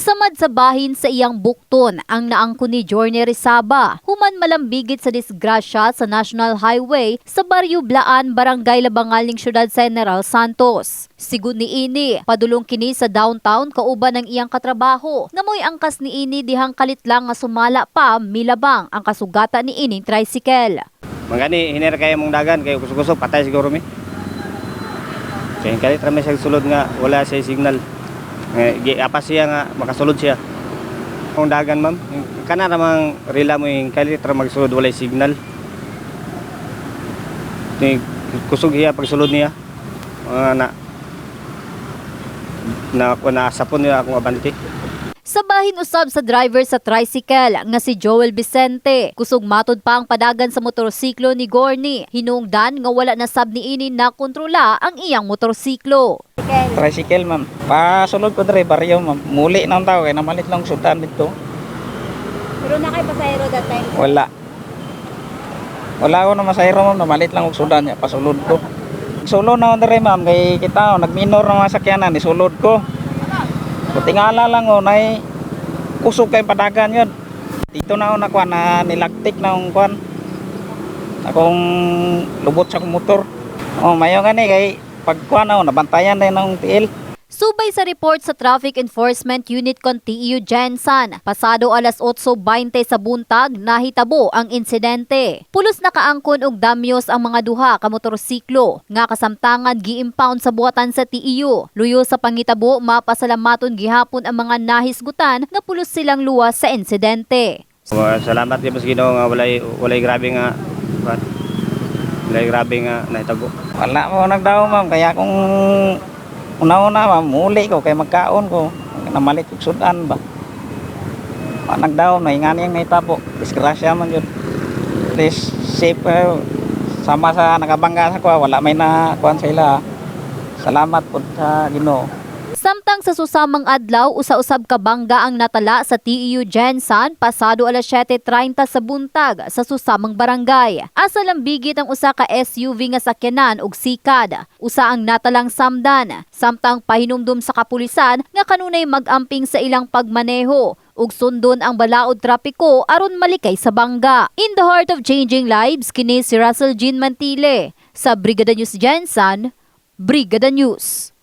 Samad sa bahin sa iyang bukton ang naangko ni Journey Rizaba. Human malambigit sa disgrasya sa National Highway sa Barrio Blaan, Barangay Labangaling, Syudad General Santos. Sigud ni ini, padulong kini sa downtown kauban ng iyang katrabaho. Namoy angkas ni ini dihang kalit lang nga sumala pa milabang ang kasugatan ni ining tricycle. Mangani hiner kay mong dagan kay kusog-kusog patay siguro mi. Kaya kalit ra may sulod nga wala siya signal. Apa siya nga makasulod siya. Kung dagan ma'am, kana namang rila mo yung kalit ra magsulod walay signal. Kusog hiya pagsulod niya. Na sapon niya akong abante. Sa bahin usab sa driver sa tricycle nga si Joel Vicente, kusog matod pa ang padagan sa motorsiklo ni Gorny. Hinungdan nga wala na sab ni ini na kontrola ang iyang motorsiklo. Tricycle ma'am, pasulod ko dre baryo ma'am, muli na ang tao kaya namalit lang sudan dito. Pero na kay pasahero that time? Wala ako na masahero ma'am, namalit lang og sudan niya, pasulod ko. Sulod na ako dre ma'am, kay kita nagminor ng mga sakyanan, isulod ko. Tingala lang o, nay kusog kay padagan yun. Dito na ako nakuha na nilagtik na akong kuhan. Akong lubot sa akong motor. O, mayo nga ni kay pagkuhan ako, nabantayan din ng TL. Subay sa report sa Traffic Enforcement Unit kon TEU Gensan, pasado alas 8:20 sa buntag nahitabo ang insidente. Pulos nakaangkon og damyos ang mga duha ka motorsiklo nga kasamtangan gi-impound sa buhatan sa TEU. Luyo sa pangitabo, mapasalamaton gihapon ang mga nahisgutan nga pulos silang luwas sa insidente. Salamat din sa Ginoo nga walay grabe nga nahitago. Wala mo nagdaw ma'am, kaya kung una-una ma'am, muli ko kay magkaon ko. Namalit yung sudan ba. Nagdaw, naingani yung naitabo. Disgrasya man yun. Please, safe sama sa nakabangga sa kuha. Wala may nakuhan sa ila. Salamat po sa Ginoo. Samtang sa susamang adlaw, usa-usab ka bangga ang natala sa TEU Gensan pasado alas 7:30 sa buntag sa susamang barangay. Asa lambigit ang usa ka SUV nga sakyanan ug sikad. Usa ang natalang samdan. Samtang pahinumdum sa kapulisan nga kanunay mag-amping sa ilang pagmaneho ug sundon ang balaod trapiko aron malikay sa bangga. In the heart of changing lives, kini si Russell Jean Mantile sa Brigada News Gensan, Brigada News.